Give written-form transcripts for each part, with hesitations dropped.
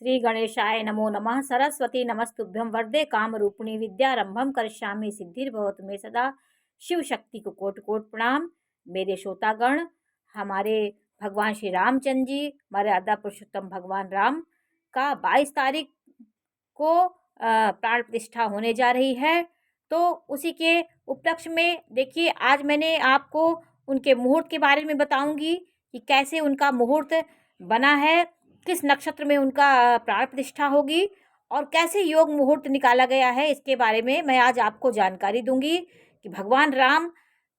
श्री गणेशाय नमो नमः। सरस्वती नमस्तुभ्यं वरदे कामरूपिणी विद्यारंभम करिष्यामि सिद्धिर्भवतु मे सदा। शिव शक्ति को कोटि कोटि प्रणाम। मेरे श्रोतागण, हमारे भगवान श्री रामचंद्र जी, हमारे आद्य पुरुषोत्तम भगवान राम का 22 तारीख को प्राण प्रतिष्ठा होने जा रही है। तो उसी के उपलक्ष्य में देखिए, आज मैंने आपको उनके मुहूर्त के बारे में बताऊंगी कि कैसे उनका मुहूर्त बना है, किस नक्षत्र में उनका प्राण प्रतिष्ठा होगी और कैसे योग मुहूर्त निकाला गया है। इसके बारे में मैं आज आपको जानकारी दूंगी कि भगवान राम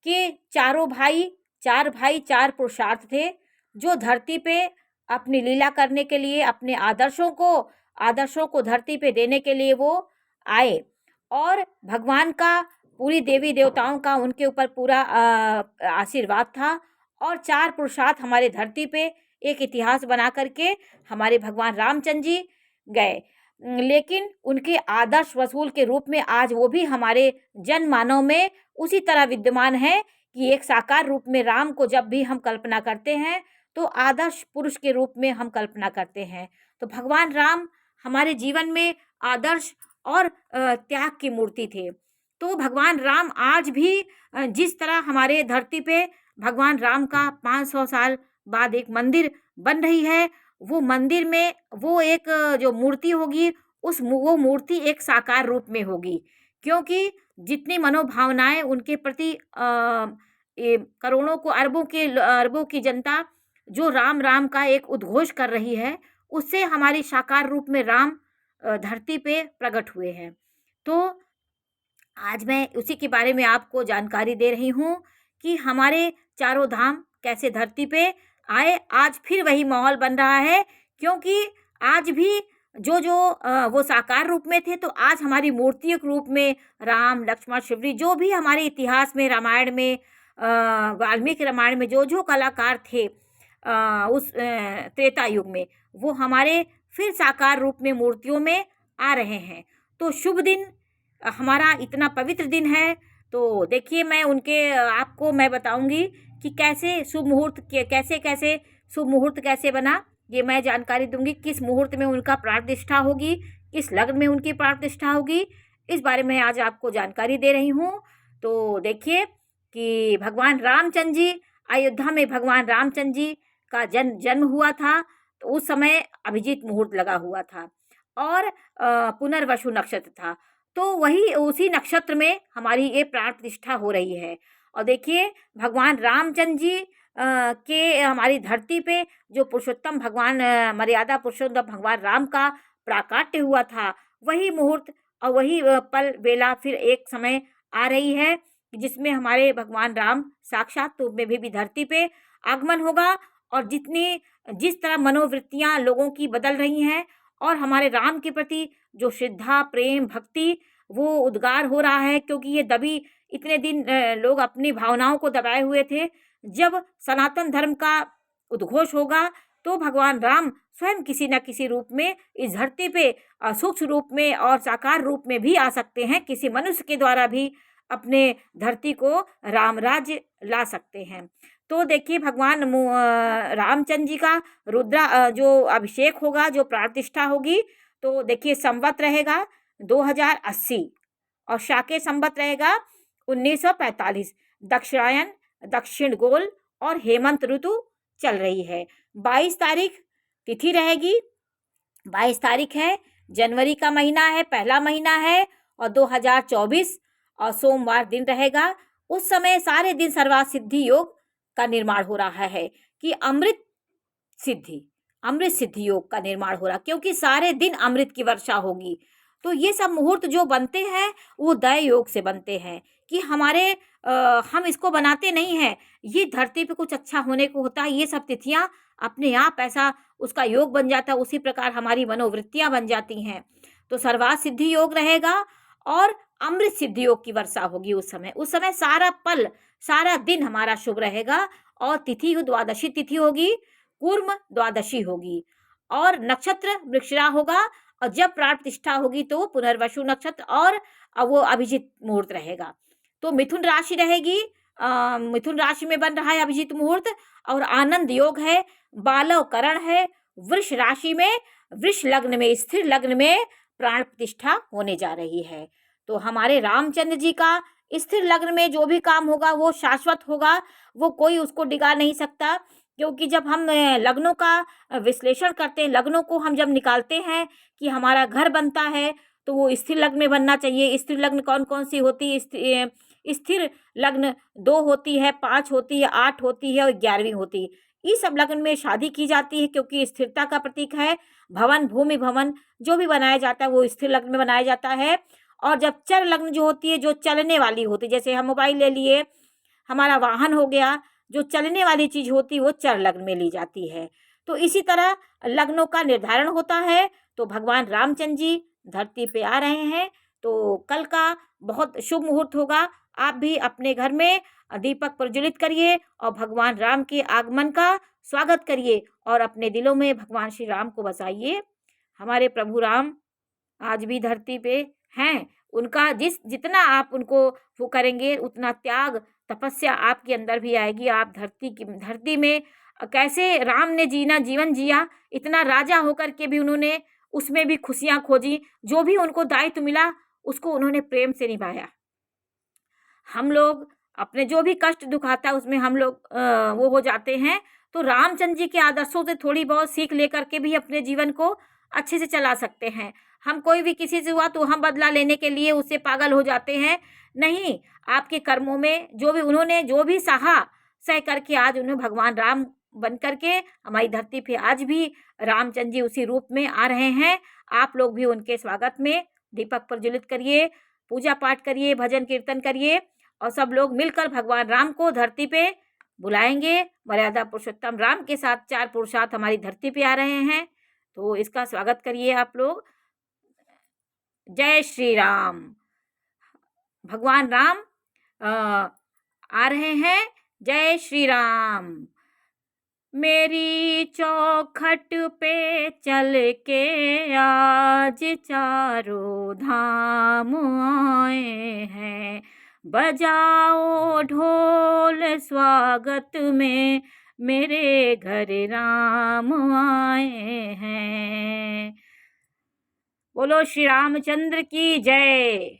के चार भाई चार पुरुषार्थ थे, जो धरती पे अपनी लीला करने के लिए, अपने आदर्शों को धरती पे देने के लिए वो आए। और भगवान का, पूरी देवी देवताओं का उनके ऊपर पूरा आशीर्वाद था। और चार पुरुषार्थ हमारे धरती पे एक इतिहास बना करके हमारे भगवान रामचंद्र जी गए। लेकिन उनके आदर्श वसूल के रूप में आज वो भी हमारे जन मानव में उसी तरह विद्यमान है कि एक साकार रूप में राम को जब भी हम कल्पना करते हैं तो आदर्श पुरुष के रूप में हम कल्पना करते हैं। तो भगवान राम हमारे जीवन में आदर्श और त्याग की मूर्ति थे। तो भगवान राम आज भी जिस तरह हमारे धरती पे भगवान राम का 500 साल बाद एक मंदिर बन रही है, वो मंदिर में वो एक जो मूर्ति होगी, वो मूर्ति एक साकार रूप में होगी। क्योंकि जितनी मनोभावनाएं उनके प्रति करोड़ों को अरबों की जनता जो राम राम का एक उद्घोष कर रही है, उससे हमारी साकार रूप में राम धरती पे प्रकट हुए हैं। तो आज मैं उसी के बारे में आपको जानकारी दे रही हूँ कि हमारे चारों धाम कैसे धरती पे आए। आज फिर वही माहौल बन रहा है, क्योंकि आज भी वो साकार रूप में थे, तो आज हमारी मूर्तियों के रूप में राम लक्ष्मण शिवजी, जो भी हमारे इतिहास में, रामायण में, वाल्मीकि रामायण में जो कलाकार थे उस त्रेता युग में, वो हमारे फिर साकार रूप में मूर्तियों में आ रहे हैं। तो शुभ दिन, हमारा इतना पवित्र दिन है। तो देखिए, आपको मैं बताऊंगी कि कैसे शुभ मुहूर्त कैसे शुभ मुहूर्त कैसे बना, ये मैं जानकारी दूंगी। किस मुहूर्त में उनका प्राण प्रतिष्ठा होगी, किस लग्न में उनकी प्राण प्रतिष्ठा होगी, इस बारे में आज आपको जानकारी दे रही हूँ। तो देखिए कि भगवान रामचंद्र जी, अयोध्या में भगवान रामचंद्र जी का जन्म हुआ था। तो उस समय अभिजीत मुहूर्त लगा हुआ था और पुनर्वसु नक्षत्र था। तो वही उसी नक्षत्र में हमारी ये प्राण प्रतिष्ठा हो रही है। और देखिए, भगवान रामचंद्र जी के हमारी धरती पे जो पुरुषोत्तम भगवान, मर्यादा पुरुषोत्तम भगवान राम का प्राकट्य हुआ था, वही मुहूर्त और वही पल बेला फिर एक समय आ रही है जिसमें हमारे भगवान राम साक्षात रूप में भी धरती पे आगमन होगा। और जिस तरह मनोवृत्तियां लोगों की बदल रही हैं और हमारे राम के प्रति जो श्रद्धा, प्रेम, भक्ति वो उद्गार हो रहा है, क्योंकि ये दबी इतने दिन लोग अपनी भावनाओं को दबाए हुए थे। जब सनातन धर्म का उद्घोष होगा तो भगवान राम स्वयं किसी न किसी रूप में इस धरती पे सूक्ष्म रूप में और साकार रूप में भी आ सकते हैं। किसी मनुष्य के द्वारा भी अपने धरती को राम राज्य ला सकते हैं। तो देखिए, भगवान रामचंद्र जी का जो अभिषेक होगा, जो प्राण प्रतिष्ठा होगी, तो देखिए संवत रहेगा 2080 और शाके संवत रहेगा 1945। दक्षिणायन, दक्षिण गोल और हेमंत ऋतु चल रही है। 22 तारीख तिथि रहेगी। 22 तारीख है, जनवरी का महीना है, पहला महीना है और 2024 और सोमवार दिन रहेगा। उस समय सारे दिन सर्वार्थ सिद्धि योग का निर्माण हो रहा है कि अमृत सिद्धि योग का निर्माण हो रहा, क्योंकि सारे दिन अमृत की वर्षा होगी। तो ये सब मुहूर्त जो बनते हैं वो दय योग से बनते हैं कि हम इसको बनाते नहीं हैं, ये धरती पे कुछ अच्छा होने को होता है। ये सब तिथियां अपने आप ऐसा उसका योग बन जाता है। उसी प्रकार हमारी मनोवृत्तियां बन जाती हैं। तो सर्वार्थ सिद्धि योग रहेगा और अमृत सिद्धि योग की वर्षा होगी। उस समय सारा दिन हमारा शुभ रहेगा। और तिथि द्वादशी तिथि होगी, कूर्म द्वादशी होगी और नक्षत्र वृक्षरा होगा। और जब प्राण प्रतिष्ठा होगी तो पुनर्वसु नक्षत्र और वो अभिजीत मुहूर्त रहेगा। तो मिथुन राशि रहेगी, मिथुन राशि में बन रहा है अभिजीत मुहूर्त और आनंद योग है, बालव करण है। वृष राशि में वृष लग्न में, स्थिर लग्न में प्राण प्रतिष्ठा होने जा रही है। तो हमारे रामचंद्र जी का स्थिर लग्न में जो भी काम होगा वो शाश्वत होगा, वो कोई उसको डिगा नहीं सकता। क्योंकि जब हम लग्नों का विश्लेषण करते हैं, लग्नों को हम जब निकालते हैं कि हमारा घर बनता है तो वो स्थिर लग्न में बनना चाहिए। स्थिर लग्न कौन कौन सी होती है? स्थिर लग्न 2 होती है, 5 होती है, 8 होती है और 11वीं होती है। इस सब लग्न में शादी की जाती है क्योंकि स्थिरता का प्रतीक है। भवन, भूमि, भवन जो भी बनाया जाता है वो स्थिर लग्न में बनाया जाता है। और जब चर लग्न जो होती है, जो चलने वाली होती है, जैसे हम मोबाइल ले लिए, हमारा वाहन हो गया, जो चलने वाली चीज़ होती है वो चर लग्न में ली जाती है। तो इसी तरह लग्नों का निर्धारण होता है। तो भगवान रामचंद्र जी धरती पे आ रहे हैं, तो कल का बहुत शुभ मुहूर्त होगा। आप भी अपने घर में दीपक प्रज्वलित करिए और भगवान राम के आगमन का स्वागत करिए और अपने दिलों में भगवान श्री राम को बसाइए। हमारे प्रभु राम आज भी धरती पे हैं। उनका जितना आप उनको वो करेंगे, उतना त्याग तपस्या आपके अंदर भी आएगी। आप धरती में कैसे राम ने जीवन जिया, इतना राजा होकर के भी उन्होंने उसमें भी खुशियां खोजी। जो भी उनको दायित्व मिला उसको उन्होंने प्रेम से निभाया। हम लोग अपने जो भी कष्ट दुख आता है उसमें हम लोग वो हो जाते हैं। तो रामचंद्र जी के आदर्शों से थोड़ी बहुत सीख लेकर के भी अपने जीवन को अच्छे से चला सकते हैं। हम कोई भी किसी से हुआ तो हम बदला लेने के लिए उससे पागल हो जाते हैं। नहीं, आपके कर्मों में जो भी उन्होंने जो भी सह करके आज उन्हें भगवान राम बन करके हमारी धरती पे आज भी रामचंद्र जी उसी रूप में आ रहे हैं। आप लोग भी उनके स्वागत में दीपक प्रज्वलित करिए, पूजा पाठ करिए, भजन कीर्तन करिए और सब लोग मिलकर भगवान राम को धरती पे बुलाएंगे। मर्यादा पुरुषोत्तम राम के साथ 4 पुरुषार्थ हमारी धरती पे आ रहे हैं, तो इसका स्वागत करिए आप लोग। जय श्री राम। भगवान राम आ रहे हैं। जय श्री राम। मेरी चौखट पे चल के आज चारों धाम आए हैं। बजाओ ढोल स्वागत में, मेरे घर राम आए हैं। बोलो श्री रामचंद्र की जय।